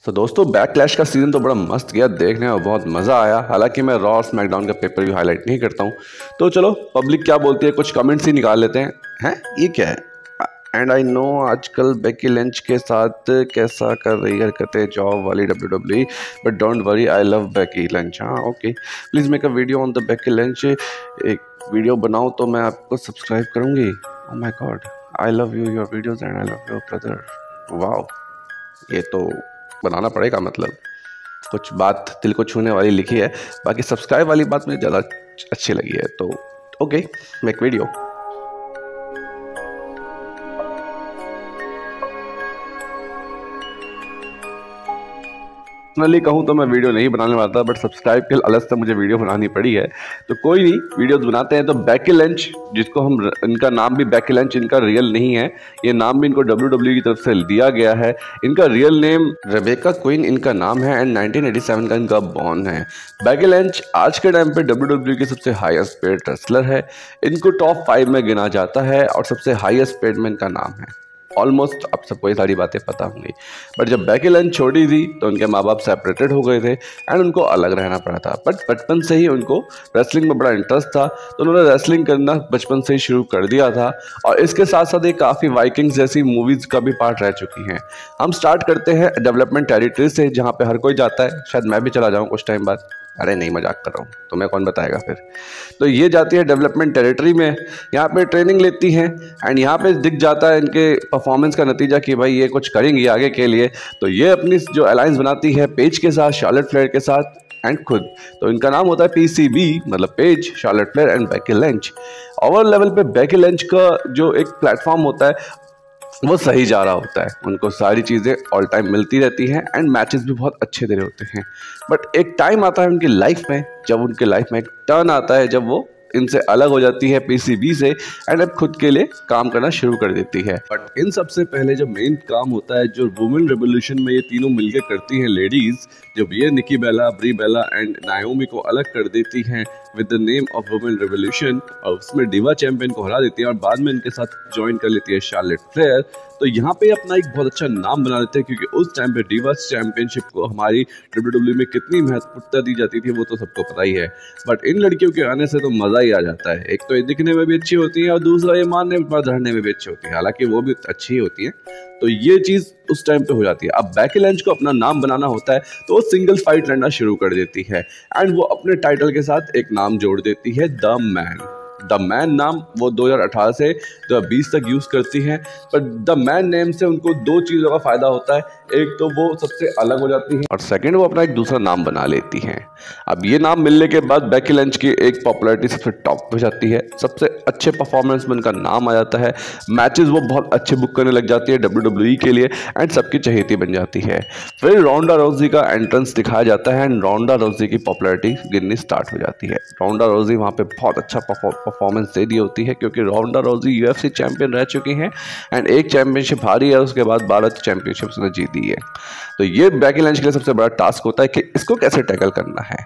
तो दोस्तों बैकलैश का सीज़न तो बड़ा मस्त गया, देखने में बहुत मज़ा आया। हालांकि मैं रॉ और स्मैकडाउन का पेपर भी हाईलाइट नहीं करता हूँ, तो चलो पब्लिक क्या बोलती है कुछ कमेंट्स ही निकाल लेते हैं। ये क्या है? एंड आई नो आजकल बेकी लिंच के साथ कैसा कर रही है हरकतें जॉब वाली WWE, but don't worry I love Becky Lynch. हाँ okay, please make a video on the Becky Lynch. एक वीडियो बनाओ तो मैं आपको सब्सक्राइब करूँगी। Oh my god, I love you your videos and I love your brother. Wow, ये तो बनाना पड़ेगा। मतलब कुछ बात दिल को छूने वाली लिखी है, बाकी सब्सक्राइब वाली बात मुझे ज़्यादा अच्छी लगी है। तो ओके, मेक वीडियो। पर्सनली कहूँ तो मैं वीडियो नहीं बनाने वाला था, बट सब्सक्राइब के अलग से मुझे वीडियो बनानी पड़ी है। तो कोई नहीं, वीडियोस बनाते हैं। तो बेकी लिंच, जिसको हम इनका नाम भी बेकी लिंच इनका रियल नहीं है, ये नाम भी इनको WWE की तरफ से दिया गया है। इनका रियल नेम रेबेका क्वीन इनका नाम है एंड 1987 का इनका बॉर्न है। बेकी लिंच आज के टाइम पे WWE की सबसे हाईएस्ट पेड रेसलर है। इनको टॉप 5 में गिना जाता है और सबसे हाईएस्ट पेड में इनका नाम है। ऑलमोस्ट अब सबको ये सारी बातें पता होंगी। बट जब बेकी लिंच छोटी थी तो उनके माँ बाप सेपरेटेड हो गए थे एंड उनको अलग रहना पड़ा था। बट बचपन से ही उनको रेसलिंग में बड़ा इंटरेस्ट था, तो उन्होंने रेसलिंग करना बचपन से ही शुरू कर दिया था। और इसके साथ साथ ये काफ़ी वाइकिंग्स जैसी मूवीज़ का भी पार्ट रह चुकी हैं। हम स्टार्ट करते हैं डेवलपमेंट टेरिटरी से, जहाँ पे हर कोई जाता है। शायद मैं भी चला जाऊँ कुछ टाइम बाद। अरे नहीं, मजाक कर रहा हूँ, तुम्हें कौन बताएगा फिर। तो ये जाती है डेवलपमेंट टेरिटरी में, यहाँ पे ट्रेनिंग लेती हैं एंड यहाँ पे दिख जाता है इनके परफॉर्मेंस का नतीजा कि भाई ये कुछ करेंगी आगे के लिए। तो ये अपनी जो अलायंस बनाती है पेज के साथ, शार्लेट फ्लेयर के साथ एंड खुद। तो इनका नाम होता है PCB, मतलब page, Charlotte Flair and Becky Lynch. Over level पे बेकी लिंच का जो एक प्लेटफॉर्म होता है वो सही जा रहा होता है। उनको सारी चीज़ें ऑल टाइम मिलती रहती हैं एंड मैचेस भी बहुत अच्छे दे रहे होते हैं। बट एक टाइम आता है उनकी लाइफ में, जब उनके लाइफ में एक टर्न आता है, जब वो इनसे अलग हो जाती है PCB से एंड अब खुद के लिए काम करना शुरू कर देती है। बट इन सबसे पहले जो मेन काम होता है, जो वुमेन रेवोल्यूशन में ये तीनों मिलकर करती हैं लेडीज, जब ये निकी बेला, ब्री बेला एंड नाओमी को अलग कर देती हैं with the name of women revolution, और उसमें डिवा चैंपियन को हरा देती है और बाद में इनके साथ ज्वाइन कर लेती है शार्लेट फ्लेयर। तो यहाँ पे अपना एक बहुत अच्छा नाम बना लेते हैं, क्योंकि उस टाइम पे डिवा चैंपियनशिप को हमारी WWE में कितनी महत्वपूर्णता दी जाती थी वो तो सबको पता ही है। बट इन लड़कियों के आने से तो मज़ा ही आ जाता है। एक तो ये दिखने में भी अच्छी होती है और दूसरा ये मारने पर धरने में भी अच्छी होती है, हालांकि वो भी अच्छी ही होती है। तो ये चीज़ उस टाइम पे हो जाती है। अब बेकी लिंच को अपना नाम बनाना होता है, तो वो सिंगल फाइट लड़ना शुरू कर देती है एंड वो अपने टाइटल के साथ एक नाम जोड़ देती है, द मैन। द मैन नाम वो 2018 से 2020 तक यूज़ करती हैं। पर द मैन नेम से उनको दो चीज़ों का फ़ायदा होता है, एक तो वो सबसे अलग हो जाती हैं और सेकंड वो अपना एक दूसरा नाम बना लेती हैं। अब ये नाम मिलने के बाद बेकी लिंच की एक पॉपुलैरिटी सबसे टॉप पे जाती है, सबसे अच्छे परफॉर्मेंस में उनका नाम आ जाता है, मैचेस वो बहुत अच्छे बुक करने लग जाती है WWE के लिए एंड सबकी चहेती बन जाती है। फिर रोंडा रोजी का एंट्रेंस दिखाया जाता है एंड रोंडा रोजी की पॉपुलैरिटी गिरनी स्टार्ट हो जाती है। रोंडा रोजी वहाँ पे बहुत अच्छा परफॉर्मेंस दे दी होती है, क्योंकि रोंडा रोजी UFC चैंपियन रह चुकी हैं एंड एक चैंपियनशिप हारी है, उसके बाद 12 चैंपियनशिप उसने जीती है। तो ये बेकी लिंच के लिए सबसे बड़ा टास्क होता है कि इसको कैसे टैकल करना है।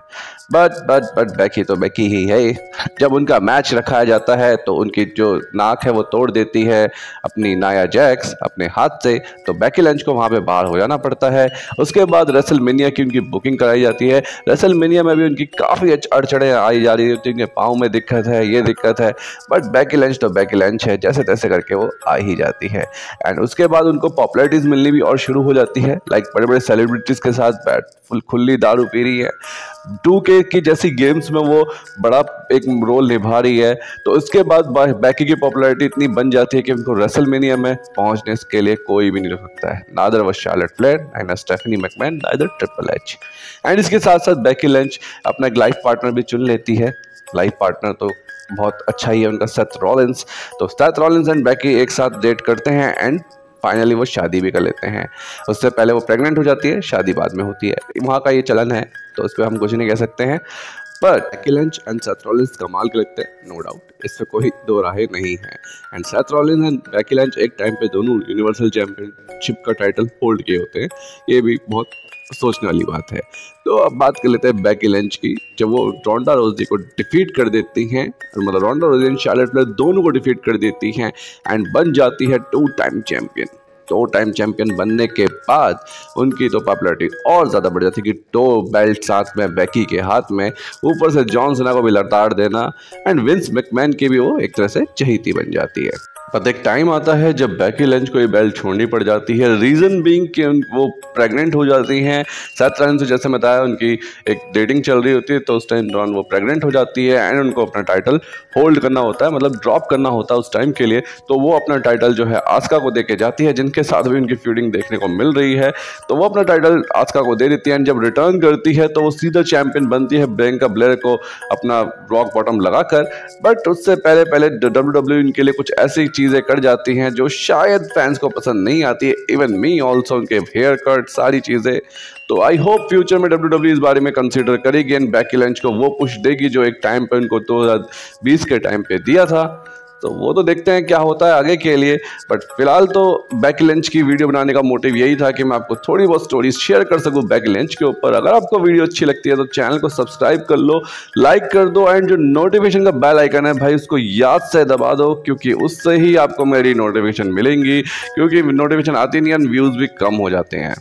बट बेकी तो बेकी ही है। जब उनका मैच रखाया जाता है तो उनकी जो नाक है वो तोड़ देती है अपनी नाया जैक्स अपने हाथ से, तो बेकी लिंच को वहाँ पे बाहर हो जाना पड़ता है। उसके बाद रेसलमेनिया की उनकी बुकिंग कराई जाती है। रेसलमेनिया में भी उनकी काफ़ी अड़चड़ें आई जा रही होती हैं, उनके पाँव में दिक्कत है, ये दिक्कत है, बट बेकी लिंच तो बेकी लिंच है, जैसे तैसे करके वो आ ही जाती है। एंड उसके बाद उनको पॉपुलैरिटीज़ मिलनी भी और शुरू हो जाती है, लाइक बड़े बड़े सेलिब्रिटीज़ के साथ बैठ फुल खुली दारू पी रही है। 2K की जैसी गेम्स में वो बड़ा एक रोल निभा रही है। तो उसके बाद बेकी की पॉपुलैरिटी इतनी बन जाती है कि उनको रेसलमेनिया में पहुंचने के लिए कोई भी नहीं रोक सकता है, नादर वो Charlotte Flair and Stephanie McMahon, नादर ट्रिपल एच। एंड इसके साथ साथ बेकी लिंच अपना एक लाइफ पार्टनर भी चुन लेती है। लाइफ पार्टनर तो बहुत अच्छा ही है उनका, सेथ रॉलिंस। तो सेथ रॉलिंस एंड बेकी एक साथ डेट करते हैं एंड फाइनली वो शादी भी कर लेते हैं। उससे पहले वो प्रेग्नेंट हो जाती है, शादी बाद में होती है, वहाँ का ये चलन है, तो उस पर हम कुछ नहीं कह सकते हैं। पर Becky Lynch and Seth Rollins कमाल के लगते हैं, नो डाउट, इससे कोई दो राहें नहीं है। And Seth Rollins and Beki Lynch एक टाइम पे दोनों यूनिवर्सल चैंपियनशिप का टाइटल होल्ड किए होते हैं, ये भी बहुत सोचने वाली बात है। तो अब बात कर लेते हैं बेकी लिंच की। जब वो रोंडा रोजी को डिफीट कर देती हैं, मतलब रोंडा रोजी एंड शार्लेट फ्लेयर दोनों को डिफीट कर देती हैं एंड बन जाती है 2 टाइम चैंपियन। 2 टाइम चैंपियन बनने के बाद उनकी तो पॉपुलैरिटी और ज़्यादा बढ़ जाती कि 2 बेल्ट साथ में बेकी के हाथ में, ऊपर से जॉन सीना को भी लताड़ देना, एंड विंस मैकमैन की भी वो एक तरह से चहेती बन जाती है। पर एक टाइम आता है जब बेकी लिंच को ये बेल्ट छोड़नी पड़ जाती है, रीज़न बीइंग कि वो प्रेग्नेंट हो जाती हैं। सेथ रॉलिन्स से जैसे बताया उनकी एक डेटिंग चल रही होती है, तो उस टाइम दौरान वो प्रेग्नेंट हो जाती है एंड उनको अपना टाइटल होल्ड करना होता है, मतलब ड्रॉप करना होता है उस टाइम के लिए। तो वो अपना टाइटल जो है आस्का को दे के जाती है, जिनके साथ भी उनकी फीडिंग देखने को मिल रही है। तो वो अपना टाइटल आस्का को दे देती है एंड जब रिटर्न करती है तो वो सीधा चैंपियन बनती है बियांका ब्लेयर को अपना रॉक बॉटम लगाकर। बट उससे पहले WWE इनके लिए कुछ ऐसी चीज़ें कर जाती हैं जो शायद फैंस को पसंद नहीं आती है, इवन मी ऑल्सो। उनके हेयर कट, सारी चीज़ें। तो आई होप फ्यूचर में WWE इस बारे में कंसीडर करेगी एंड बेकी लिंच को वो पुश देगी जो एक टाइम पे उनको 2020 के टाइम पे दिया था। तो वो तो देखते हैं क्या होता है आगे के लिए। बट फिलहाल तो बेकी लिंच की वीडियो बनाने का मोटिव यही था कि मैं आपको थोड़ी बहुत स्टोरीज शेयर कर सकूं बेकी लिंच के ऊपर। अगर आपको वीडियो अच्छी लगती है तो चैनल को सब्सक्राइब कर लो, लाइक कर दो एंड जो नोटिफिकेशन का बेल आइकन है भाई उसको याद से दबा दो, क्योंकि उससे ही आपको मेरी नोटिफिकेशन मिलेंगी, क्योंकि नोटिफिकेशन आती नहीं है, व्यूज़ भी कम हो जाते हैं।